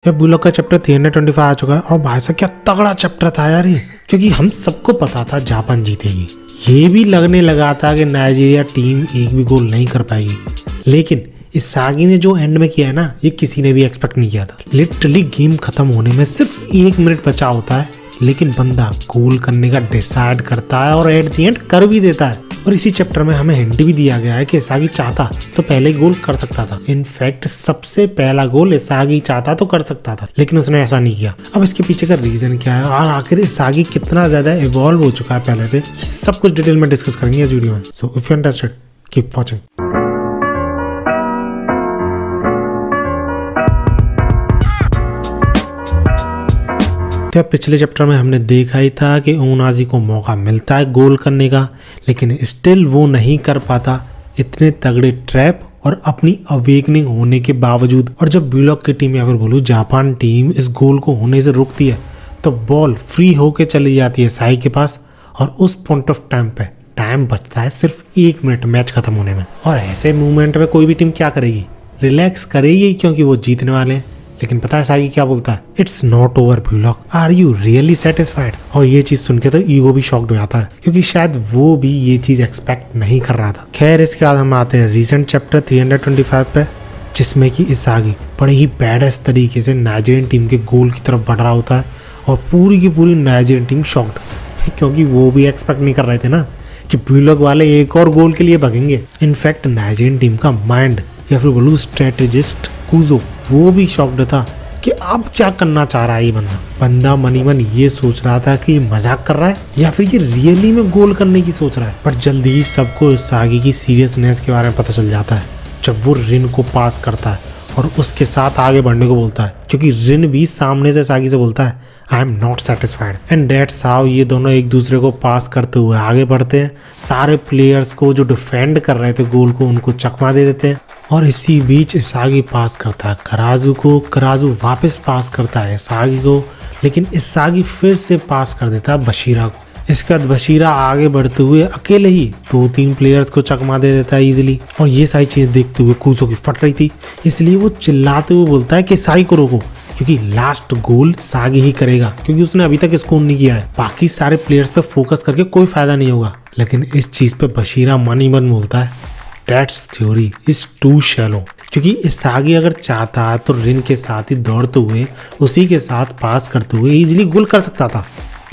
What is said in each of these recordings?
ये ब्लॉक का चैप्टर 325 आ चुका है और भाई साहब क्या तगड़ा चैप्टर था यार ये, क्योंकि हम सबको पता था जापान जीतेगी। ये भी लगने लगा था कि नाइजीरिया टीम एक भी गोल नहीं कर पाएगी, लेकिन इसागी ने जो एंड में किया है ना, ये किसी ने भी एक्सपेक्ट नहीं किया था। लिटरली गेम खत्म होने में सिर्फ 1 मिनट बचा होता है, लेकिन बंदा गोल करने का डिसाइड करता है और एट द एंड कर भी देता है। और इसी चैप्टर में हमें हिंट भी दिया गया है कि इसागी चाहता तो पहले गोल कर सकता था। इनफैक्ट सबसे पहला गोल इसागी चाहता तो कर सकता था, लेकिन उसने ऐसा नहीं किया। अब इसके पीछे का रीजन क्या है और आखिर इसागी कितना ज्यादा इवॉल्व हो चुका है पहले से, ये सब कुछ डिटेल में डिस्कस करेंगे इस वीडियो में। So if you interested keep watching. तो पिछले चैप्टर में हमने देखा ही था कि ओनाजी को मौका मिलता है गोल करने का, लेकिन स्टिल वो नहीं कर पाता इतने तगड़े ट्रैप और अपनी अवेकनिंग होने के बावजूद। और जब ब्लॉक की टीम या फिर बोलूं जापान टीम इस गोल को होने से रोकती है, तो बॉल फ्री होके चली जाती है साई के पास और उस पॉइंट ऑफ टाइम पे टाइम बचता है सिर्फ 1 मिनट मैच खत्म होने में। और ऐसे मूवमेंट में कोई भी टीम क्या करेगी, रिलैक्स करेगी क्योंकि वो जीतने वाले हैं। लेकिन पता है सागी क्या बोलता है, it's not over block, are you really satisfied. और ये चीज सुन के तो ईगो भी शॉक्ड हो जाता है, क्योंकि शायद वो भी ये चीज एक्सपेक्ट नहीं कर रहा था। खैर इसके बाद हम आते हैं रिसेंट चैप्टर 325 पे, जिसमें कि इसागी बड़े ही बैडेस्ट तरीके से नाइजीरियन टीम के गोल की तरफ बढ़ रहा होता है और पूरी की पूरी नाइजीरियन टीम शॉक्ड, क्योंकि वो भी एक्सपेक्ट नहीं कर रहे थे ना कि ब्लॉक वाले एक और गोल के लिए भगेंगे। इनफैक्ट नाइजीरियन टीम का माइंड या फिर बोलूं स्ट्रेटेजिस्ट कुजो, वो भी शॉक्ड था कि अब क्या करना चाह रहा है ये बंदा मनी मन ये सोच रहा था कि ये मजाक कर रहा है या फिर ये रियली में गोल करने की सोच रहा है। पर जल्दी ही सबको इसागी की सीरियसनेस के बारे में पता चल जाता है जब वो रिन को पास करता है और उसके साथ आगे बढ़ने को बोलता है, क्योंकि रिन भी सामने से इसागी से बोलता है I am not satisfied. And that's how ये दोनों एक दूसरे को पास करते हुए आगे बढ़ते हैं। सारे प्लेयर्स को जो डिफेंड कर रहे थे गोल को, उनको चकमा दे देते हैं। और इसी बीच इसागी पास करता है कराजू को, कराजू वापस पास करता है इसागी को, लेकिन इसागी फिर से पास कर देता है बशीरा को। इसके बाद बशीरा आगे बढ़ते हुए अकेले ही 2-3 प्लेयर्स को चकमा दे देता है इजीली। और ये सारी चीज देखते हुए कुजो की फट रही थी, इसलिए वो चिल्लाते हुए बोलता है कि साई को रोको, क्योंकि लास्ट गोल सागी ही करेगा, क्योंकि उसने अभी तक स्कोर नहीं किया है। बाकी सारे प्लेयर्स पे फोकस करके कोई फायदा नहीं होगा। लेकिन इस चीज पे बशीरा मन ही मन बोलता है that's theory is too shallow, क्योंकि इसागी अगर चाहता है तो रिन के साथ ही दौड़ते हुए उसी के साथ पास करते हुए इजीली गोल कर सकता था,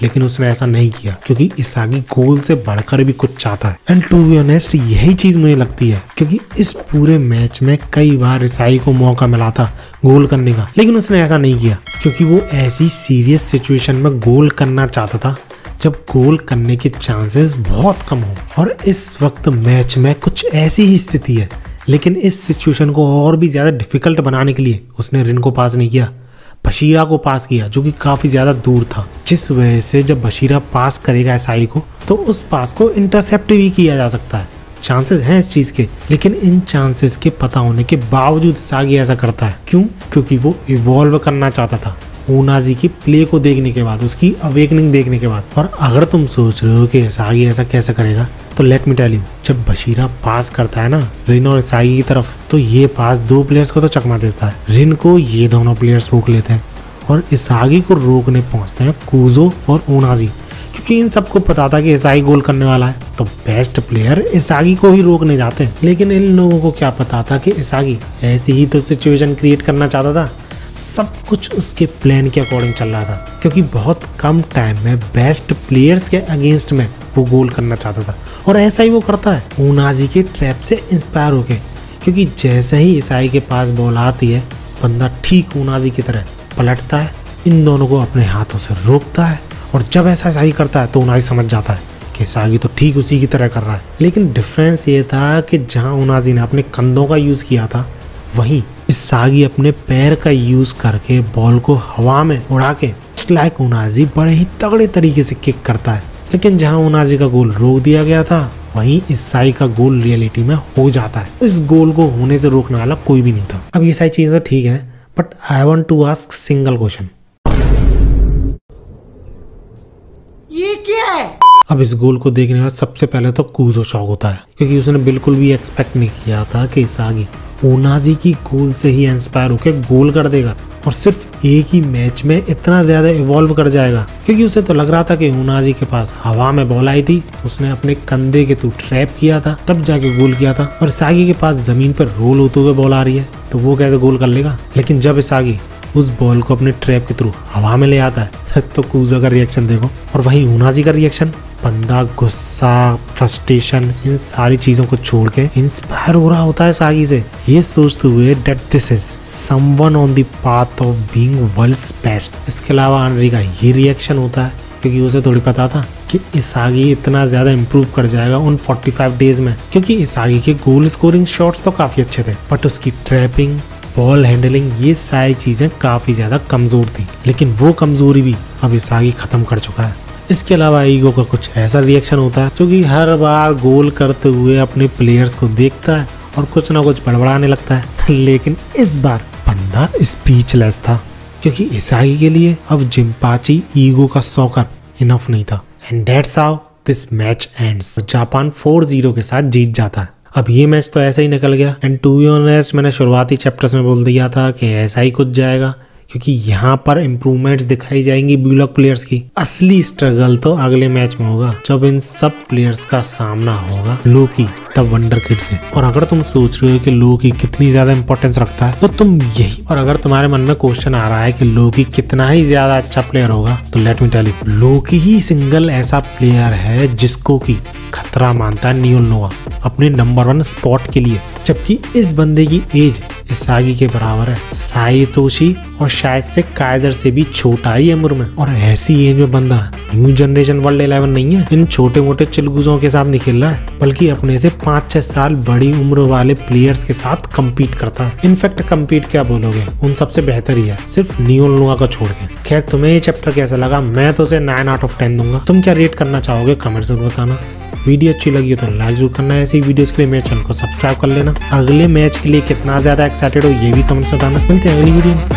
लेकिन उसने ऐसा नहीं किया क्योंकि इसागी गोल से बढ़कर भी कुछ चाहता है। एंड टू बी ऑनेस्ट यही चीज मुझे लगती है, क्योंकि इस पूरे मैच में कई बार इसागी को मौका मिला था गोल करने का, लेकिन उसने ऐसा नहीं किया क्योंकि वो ऐसी सीरियस सिचुएशन में गोल करना चाहता था जब गोल करने के चांसेस बहुत कम हो। और इस वक्त मैच में कुछ ऐसी ही स्थिति है, लेकिन इस सिचुएशन को और भी ज्यादा डिफिकल्ट बनाने के लिए उसने रिन को पास नहीं किया, बशीरा को पास किया, जो कि काफी ज्यादा दूर था। जिस वजह से जब बशीरा पास करेगा इसागी को, तो उस पास को इंटरसेप्ट भी किया जा सकता है। चांसेस हैं इस चीज के, लेकिन इन चांसेस के पता होने के बावजूद इसागी ऐसा करता है। क्यों? क्योंकि वो इवॉल्व करना चाहता था ओनाजी की प्ले को देखने के बाद, उसकी अवेकनिंग देखने के बाद। और अगर तुम सोच रहे हो कि इसागी ऐसा कैसे करेगा, तो लेट मी टेल यू, जब बशीरा पास करता है ना रिन और इसागी की तरफ, तो ये पास 2 प्लेयर्स को तो चकमा देता है, रिन को ये दोनों प्लेयर्स रोक लेते हैं और इसागी को रोकने पहुंचते हैं कुजो और ओनाजी, क्योंकि इन सबको पता था कि इसागी गोल करने वाला है, तो बेस्ट प्लेयर इसागी को ही रोकने जाते हैं। लेकिन इन लोगों को क्या पता था कि इसागी ऐसी ही तो सिचुएशन क्रिएट करना चाहता था। सब कुछ उसके प्लान के अकॉर्डिंग चल रहा था, क्योंकि बहुत कम टाइम में बेस्ट प्लेयर्स के अगेंस्ट में वो गोल करना चाहता था। और ऐसा ही वो करता है ओनाजी के ट्रैप से इंस्पायर होके, क्योंकि जैसे ही इसागी के पास बॉल आती है, बंदा ठीक ओनाजी की तरह पलटता है, इन दोनों को अपने हाथों से रोकता है। और जब ऐसा इसागी करता है तो ओनाजी समझ जाता है कि इसागी तो ठीक उसी की तरह कर रहा है। लेकिन डिफरेंस ये था कि जहाँ ओनाजी ने अपने कंधों का यूज किया था, वहीं इसागी अपने पैर का यूज करके बॉल को हवा में उड़ा के लाइक ओनाजी बड़े ही तगड़े तरीके से किक करता है। लेकिन जहां ओनाजी का गोल रोक दिया गया था, वहीं इसागी का गोल रियलिटी में हो जाता है। इस गोल को होने से रोकने वाला कोई भी नहीं था। अब ये सारी चीजें तो ठीक है, but I want to ask single question, ये क्या है? अब इस गोल को देखने के बाद सबसे पहले तो कुजो शॉक होता है, क्योंकि उसने बिल्कुल भी एक्सपेक्ट नहीं किया था कि इसागी ओनाजी की गोल से ही इंस्पायर होकर गोल कर देगा। और सिर्फ एक ही मैच में इतना ज्यादा इवॉल्व कर जाएगा, क्योंकि उसे तो लग रहा था कि उनाजी के पास हवा में बॉल आई थी, उसने अपने कंधे के थ्रू ट्रैप किया था, तब जाके गोल किया था, और इसागी के पास जमीन पर रोल होते हुए बॉल आ रही है तो वो कैसे गोल कर लेगा। लेकिन जब इसागी उस बॉल को अपने ट्रैप के थ्रू हवा में ले आता है तो कूजा का रिएक्शन देखो, और वहीं उनाजी का रिएक्शन, बंदा गुस्सा, फ्रस्ट्रेशन, इन सारी चीजों को छोड़ के इंस्पायर हो रहा होता है सागी से, ये सोचते हुए that this is someone on the path of being world's best. इसके अलावा आनरी का ये रिएक्शन होता है क्योंकि उसे थोड़ी पता था कि इसागी इतना ज्यादा इम्प्रूव कर जाएगा उन 45 डेज में, क्योंकि इसागी के गोल स्कोरिंग शॉट्स तो काफी अच्छे थे, बट उसकी ट्रैपिंग, बॉल हैंडलिंग, ये सारी चीजें काफी ज्यादा कमजोर थी। लेकिन वो कमजोरी भी अब इसागी खत्म कर चुका है। इसके अलावा ईगो का कुछ ऐसा रिएक्शन होता है जो कि हर बार गोल करते हुए अपने प्लेयर्स को देखता है और कुछ ना कुछ बड़बड़ाने लगता है। लेकिन इस बार बंदा स्पीचलेस था, क्योंकि इसागी के लिए अब जिम्पाची ईगो का सॉकर इनफ नहीं था। And that's how this match ends. Japan 4-0 के साथ जीत जाता है। अब ये मैच तो ऐसे ही निकल गया, एंड टू बी ऑनेस्ट मैंने शुरुआती चैप्टर्स में बोल दिया था कि ऐसा ही कुछ जाएगा, क्योंकि यहाँ पर इम्प्रूवमेंट्स दिखाई जाएंगी ब्लूलॉक प्लेयर्स की। असली स्ट्रगल तो अगले मैच में होगा जब इन सब प्लेयर्स का सामना होगा लोकी द वंडर किड से। और अगर तुम सोच रहे हो कि लोकी कितनी ज्यादा इंपॉर्टेंस रखता है तो तुम यही, और अगर तुम्हारे मन में क्वेश्चन आ रहा है कि लोकी कितना ही ज्यादा अच्छा प्लेयर होगा तो लेट मी टेल यू, लोकी ही सिंगल ऐसा प्लेयर है जिसको की खतरा मानता है नियोल नोआ अपने नंबर 1 स्पॉट के लिए, जबकि इस बंदे की एज इसागी के बराबर है, साइतोशी और शायद से काइजर से भी छोटा ही उम्र में। और ऐसी एज में बंदा न्यू जनरेशन वर्ल्ड 11 नहीं है, इन छोटे मोटे चिलगुजों के साथ नहीं खेल रहा है, बल्कि अपने से 5-6 साल बड़ी उम्र वाले प्लेयर्स के साथ कम्पीट करता है। इनफैक्ट कम्पीट क्या बोलोगे, उन सबसे बेहतर ही है, सिर्फ नियोल नोआ को छोड़ के। खैर तुम्हें ये चैप्टर कैसा लगा? मैं तो उसे 9 out of 10 दूंगा। तुम क्या रेट करना चाहोगे कमेंट जरूर बताना। वीडियो अच्छी लगी हो तो लाइक जरूर करना। ऐसी वीडियोस के लिए मेरे चैनल को सब्सक्राइब कर लेना। अगले मैच के लिए कितना ज्यादा एक्साइटेड हो ये भी कमेंट्स बताना। मिलते हैं अगली वीडियो में।